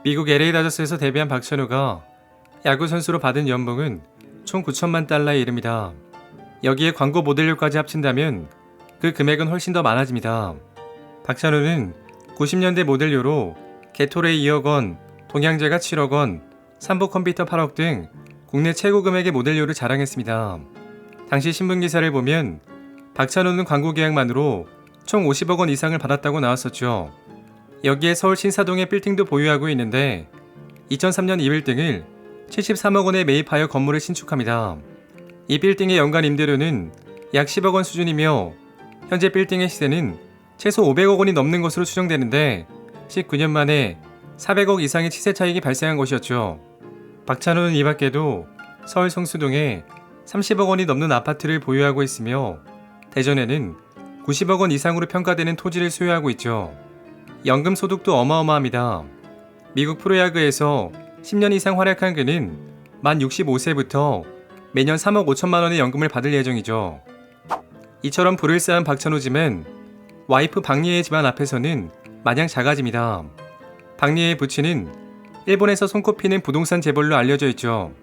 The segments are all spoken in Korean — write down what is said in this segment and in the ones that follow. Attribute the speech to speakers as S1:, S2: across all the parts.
S1: 미국 LA 다저스에서 데뷔한 박찬호가 야구 선수로 받은 연봉은 총 9천만 달러에 이릅니다. 여기에 광고 모델료까지 합친다면 그 금액은 훨씬 더 많아집니다. 박찬호는 90년대 모델료로 게토레이 2억 원, 동양제가 7억 원, 삼보 컴퓨터 8억 등 국내 최고 금액의 모델료를 자랑했습니다. 당시 신문기사를 보면 박찬호는 광고 계약만으로 총 50억 원 이상을 받았다고 나왔었죠. 여기에 서울 신사동에 빌딩도 보유하고 있는데 2003년 이 빌딩을 73억 원에 매입하여 건물을 신축합니다. 이 빌딩의 연간 임대료는 약 10억 원 수준이며 현재 빌딩의 시세는 최소 500억 원이 넘는 것으로 추정되는데 19년 만에 400억 이상의 시세 차익이 발생한 것이었죠. 박찬호는 이 밖에도 서울 성수동에 30억 원이 넘는 아파트를 보유하고 있으며 대전에는 90억 원 이상으로 평가되는 토지를 소유하고 있죠. 연금 소득도 어마어마합니다. 미국 프로야구에서 10년 이상 활약한 그는 만 65세부터 매년 3억 5천만 원의 연금을 받을 예정이죠. 이처럼 부를 쌓은 박찬호지만 와이프 박리의 집안 앞에서는 마냥 작아집니다. 박리의 부친은 일본에서 손꼽히는 부동산 재벌로 알려져 있죠.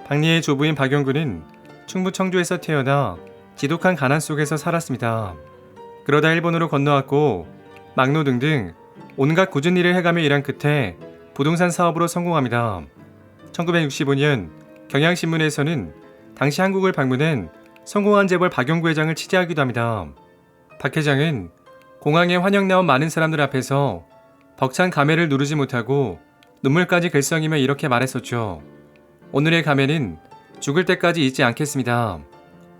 S1: 박리의 조부인 박영구는 충북 청주에서 태어나 지독한 가난 속에서 살았습니다. 그러다 일본으로 건너왔고 막노 등등 온갖 굳은 일을 해가며 일한 끝에 부동산 사업으로 성공합니다. 1965년 경향신문에서는 당시 한국을 방문한 성공한 재벌 박영구 회장을 취재하기도 합니다. 박 회장은 공항에 환영 나온 많은 사람들 앞에서 벅찬 감회를 누르지 못하고 눈물까지 글썽이며 이렇게 말했었죠. 오늘의 감회는 죽을 때까지 잊지 않겠습니다.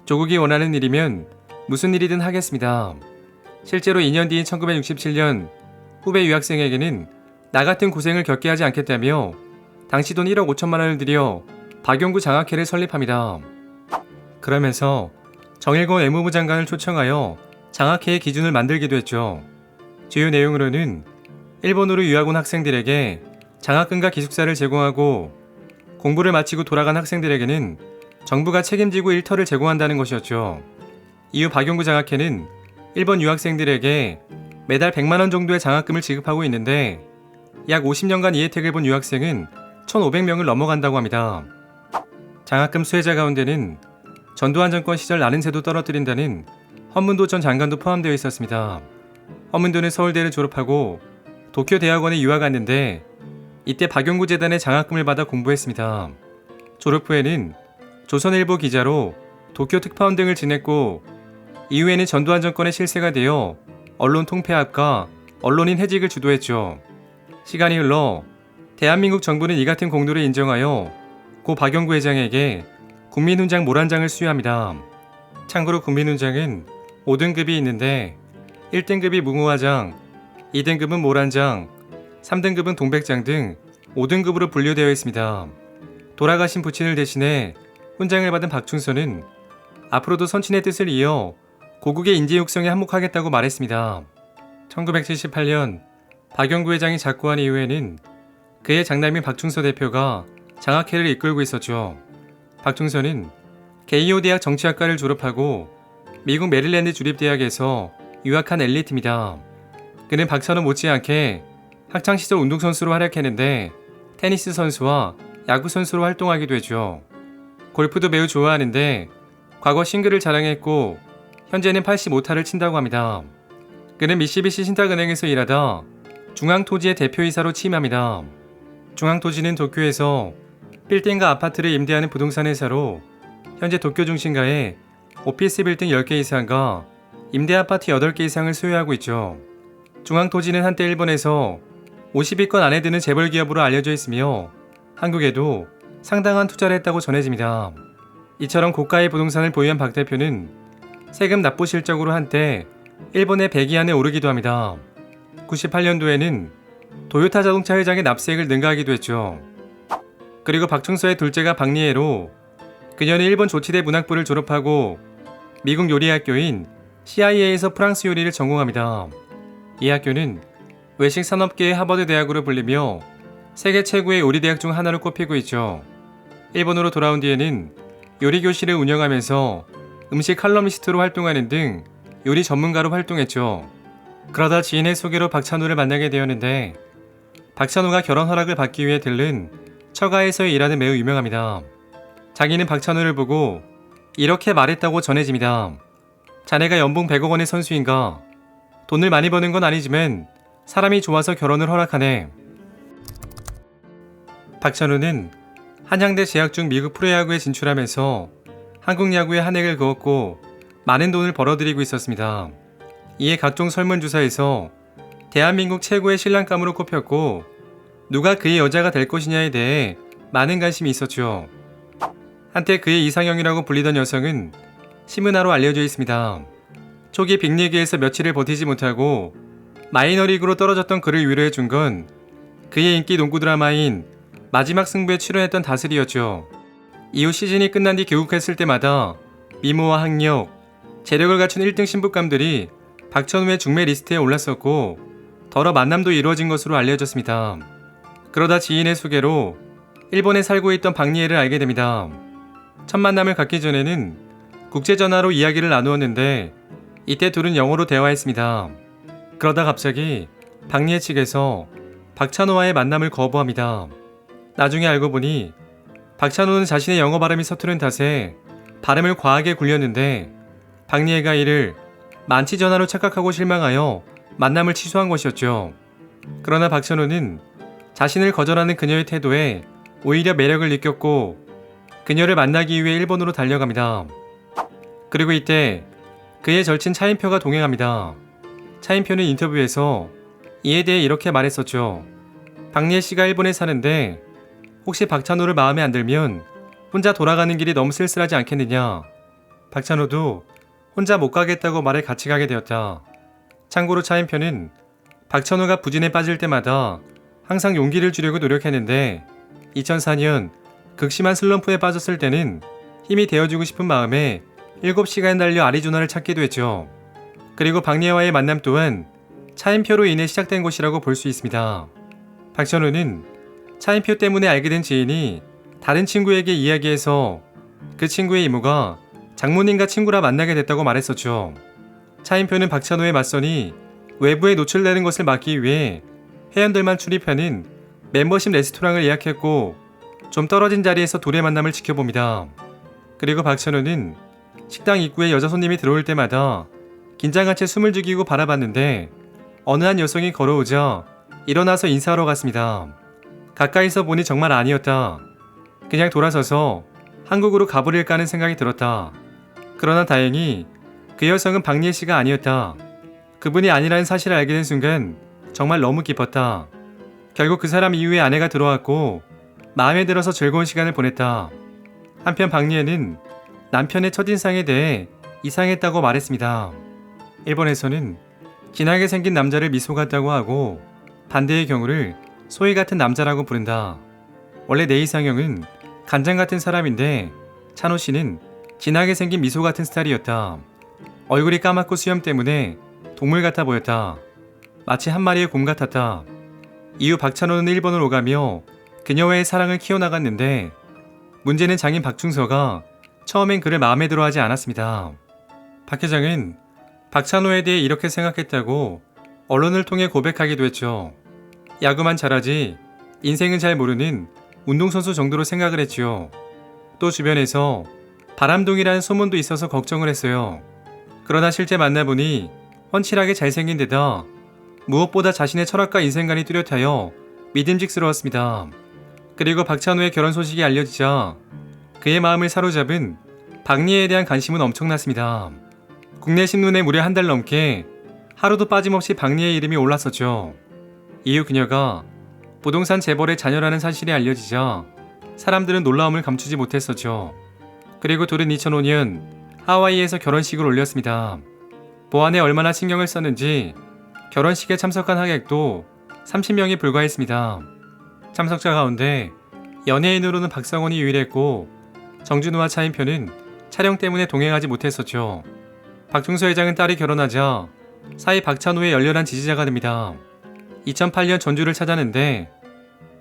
S1: 조국이 원하는 일이면 무슨 일이든 하겠습니다. 실제로 2년 뒤인 1967년 후배 유학생에게는 나 같은 고생을 겪게 하지 않겠다며 당시 돈 1억 5천만 원을 들여 박영구 장학회를 설립합니다. 그러면서 정일권 외무부 장관을 초청하여 장학회의 기준을 만들기도 했죠. 주요 내용으로는 일본으로 유학 온 학생들에게 장학금과 기숙사를 제공하고 공부를 마치고 돌아간 학생들에게는 정부가 책임지고 일터를 제공한다는 것이었죠. 이후 박영구 장학회는 일본 유학생들에게 매달 100만 원 정도의 장학금을 지급하고 있는데 약 50년간 이 혜택을 본 유학생은 1,500명을 넘어간다고 합니다. 장학금 수혜자 가운데는 전두환 정권 시절 나는 새도 떨어뜨린다는 헌문도 전 장관도 포함되어 있었습니다. 헌문도는 서울대를 졸업하고 도쿄 대학원에 유학 갔는데 이때 박영구 재단의 장학금을 받아 공부했습니다. 졸업 후에는 조선일보 기자로 도쿄 특파원 등을 지냈고 이후에는 전두환 정권의 실세가 되어 언론 통폐합과 언론인 해직을 주도했죠. 시간이 흘러 대한민국 정부는 이 같은 공로를 인정하여 고 박영구 회장에게 국민훈장 모란장을 수여합니다. 참고로 국민훈장은 5등급이 있는데 1등급이 무궁화장, 2등급은 모란장, 3등급은 동백장 등 5등급으로 분류되어 있습니다. 돌아가신 부친을 대신해 훈장을 받은 박충선은 앞으로도 선친의 뜻을 이어 고국의 인재 육성에 한몫하겠다고 말했습니다. 1978년 박영구 회장이 작고한 이후에는 그의 장남인 박충서 대표가 장학회를 이끌고 있었죠. 박충서는 게이오 대학 정치학과를 졸업하고 미국 메릴랜드 주립대학에서 유학한 엘리트입니다. 그는 박찬호 못지않게 학창시절 운동선수로 활약했는데 테니스 선수와 야구 선수로 활동하기도 했죠. 골프도 매우 좋아하는데 과거 싱글을 자랑했고 현재는 85타를 친다고 합니다. 그는 미쓰비시 신탁은행에서 일하다 중앙토지의 대표이사로 취임합니다. 중앙토지는 도쿄에서 빌딩과 아파트를 임대하는 부동산 회사로 현재 도쿄 중심가에 오피스 빌딩 10개 이상과 임대 아파트 8개 이상을 소유하고 있죠. 중앙토지는 한때 일본에서 50위권 안에 드는 재벌 기업으로 알려져 있으며 한국에도 상당한 투자를 했다고 전해집니다. 이처럼 고가의 부동산을 보유한 박 대표는 세금 납부 실적으로 한때 일본의 100위 안에 오르기도 합니다. 98년도에는 도요타 자동차 회장의 납세액을 능가하기도 했죠. 그리고 박충서의 둘째가 박리애로 그녀는 일본 조치대 문학부를 졸업하고 미국 요리학교인 CIA에서 프랑스 요리를 전공합니다. 이 학교는 외식 산업계의 하버드 대학으로 불리며 세계 최고의 요리 대학 중 하나로 꼽히고 있죠. 일본으로 돌아온 뒤에는 요리 교실을 운영하면서 음식 칼럼니스트로 활동하는 등 요리 전문가로 활동했죠. 그러다 지인의 소개로 박찬호를 만나게 되었는데 박찬호가 결혼 허락을 받기 위해 들른 처가에서 일하는 매우 유명합니다. 자기는 박찬호를 보고 이렇게 말했다고 전해집니다. 자네가 연봉 100억 원의 선수인가? 돈을 많이 버는 건 아니지만 사람이 좋아서 결혼을 허락하네. 박찬호는 한양대 재학 중 미국 프로야구에 진출하면서 한국 야구에 한 획을 그었고 많은 돈을 벌어들이고 있었습니다. 이에 각종 설문조사에서 대한민국 최고의 신랑감으로 꼽혔고 누가 그의 여자가 될 것이냐에 대해 많은 관심이 있었죠. 한때 그의 이상형이라고 불리던 여성은 심은하로 알려져 있습니다. 초기 빅리그에서 며칠을 버티지 못하고 마이너리그로 떨어졌던 그를 위로해 준 건 그의 인기 농구 드라마인 마지막 승부에 출연했던 다슬이었죠. 이후 시즌이 끝난 뒤 귀국했을 때마다 미모와 학력, 재력을 갖춘 1등 신부감들이 박찬호의 중매 리스트에 올랐었고 더러 만남도 이루어진 것으로 알려졌습니다. 그러다 지인의 소개로 일본에 살고 있던 박리애를 알게 됩니다. 첫 만남을 갖기 전에는 국제전화로 이야기를 나누었는데 이때 둘은 영어로 대화했습니다. 그러다 갑자기 박리애 측에서 박찬호와의 만남을 거부합니다. 나중에 알고 보니 박찬호는 자신의 영어 발음이 서투른 탓에 발음을 과하게 굴렸는데 박리애가 이를 만취 전화로 착각하고 실망하여 만남을 취소한 것이었죠. 그러나 박찬호는 자신을 거절하는 그녀의 태도에 오히려 매력을 느꼈고 그녀를 만나기 위해 일본으로 달려갑니다. 그리고 이때 그의 절친 차인표가 동행합니다. 차인표는 인터뷰에서 이에 대해 이렇게 말했었죠. 박리애 씨가 일본에 사는데 혹시 박찬호를 마음에 안 들면 혼자 돌아가는 길이 너무 쓸쓸하지 않겠느냐. 박찬호도 혼자 못 가겠다고 말해 같이 가게 되었다. 참고로 차인표는 박찬호가 부진에 빠질 때마다 항상 용기를 주려고 노력했는데 2004년 극심한 슬럼프에 빠졌을 때는 힘이 되어주고 싶은 마음에 7시간 달려 아리조나를 찾기도 했죠. 그리고 박리애와의 만남 또한 차인표로 인해 시작된 것이라고 볼 수 있습니다. 박찬호는 차인표 때문에 알게 된 지인이 다른 친구에게 이야기해서 그 친구의 이모가 장모님과 친구라 만나게 됐다고 말했었죠. 차인표는 박찬호의 맞선이 외부에 노출되는 것을 막기 위해 회원들만 출입하는 멤버십 레스토랑을 예약했고 좀 떨어진 자리에서 둘의 만남을 지켜봅니다. 그리고 박찬호는 식당 입구에 여자 손님이 들어올 때마다 긴장한 채 숨을 죽이고 바라봤는데 어느 한 여성이 걸어오자 일어나서 인사하러 갔습니다. 가까이서 보니 정말 아니었다. 그냥 돌아서서 한국으로 가버릴까 하는 생각이 들었다. 그러나 다행히 그 여성은 박리애 씨가 아니었다. 그분이 아니라는 사실을 알게 된 순간 정말 너무 기뻤다. 결국 그 사람 이후에 아내가 들어왔고 마음에 들어서 즐거운 시간을 보냈다. 한편 박리애는 남편의 첫인상에 대해 이상했다고 말했습니다. 일본에서는 진하게 생긴 남자를 미소 같다고 하고 반대의 경우를 소희 같은 남자라고 부른다. 원래 내 이상형은 간장 같은 사람인데 찬호 씨는 진하게 생긴 미소 같은 스타일이었다. 얼굴이 까맣고 수염 때문에 동물 같아 보였다. 마치 한 마리의 곰 같았다. 이후 박찬호는 일본을 오가며 그녀와의 사랑을 키워나갔는데 문제는 장인 박충서가 처음엔 그를 마음에 들어하지 않았습니다. 박 회장은 박찬호에 대해 이렇게 생각했다고 언론을 통해 고백하기도 했죠. 야구만 잘하지 인생은 잘 모르는 운동선수 정도로 생각을 했지요. 또 주변에서 바람둥이라는 소문도 있어서 걱정을 했어요. 그러나 실제 만나보니 훤칠하게 잘생긴 데다 무엇보다 자신의 철학과 인생관이 뚜렷하여 믿음직스러웠습니다. 그리고 박찬호의 결혼 소식이 알려지자 그의 마음을 사로잡은 박리애에 대한 관심은 엄청났습니다. 국내 신문에 무려 한 달 넘게 하루도 빠짐없이 박리애 이름이 올랐었죠. 이후 그녀가 부동산 재벌의 자녀라는 사실이 알려지자 사람들은 놀라움을 감추지 못했었죠. 그리고 둘은 2005년 하와이에서 결혼식을 올렸습니다. 보안에 얼마나 신경을 썼는지 결혼식에 참석한 하객도 30명이 불과했습니다. 참석자 가운데 연예인으로는 박상원이 유일했고 정준우와 차인표는 촬영 때문에 동행하지 못했었죠. 박충서 회장은 딸이 결혼하자 사이 박찬호의 열렬한 지지자가 됩니다. 2008년 전주를 찾았는데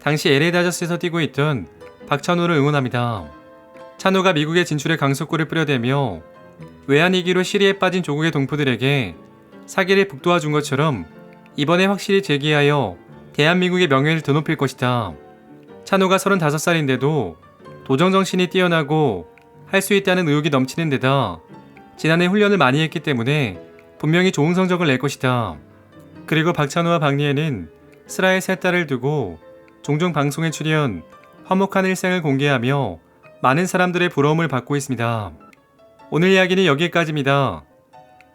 S1: 당시 LA 다저스에서 뛰고 있던 박찬호를 응원합니다. 찬호가 미국에 진출해 강속구를 뿌려대며 외환위기로 시리에 빠진 조국의 동포들에게 사기를 북돋아 준 것처럼 이번에 확실히 재기하여 대한민국의 명예를 드높일 것이다. 찬호가 35살인데도 도정정신이 뛰어나고 할 수 있다는 의욕이 넘치는 데다 지난해 훈련을 많이 했기 때문에 분명히 좋은 성적을 낼 것이다. 그리고 박찬호와 박리애는 슬아의 세 딸을 두고 종종 방송에 출연, 화목한 일상을 공개하며 많은 사람들의 부러움을 받고 있습니다. 오늘 이야기는 여기까지입니다.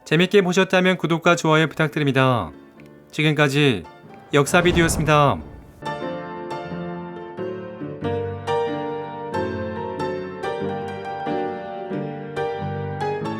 S1: 재밌게 보셨다면 구독과 좋아요 부탁드립니다. 지금까지 역사비디오였습니다.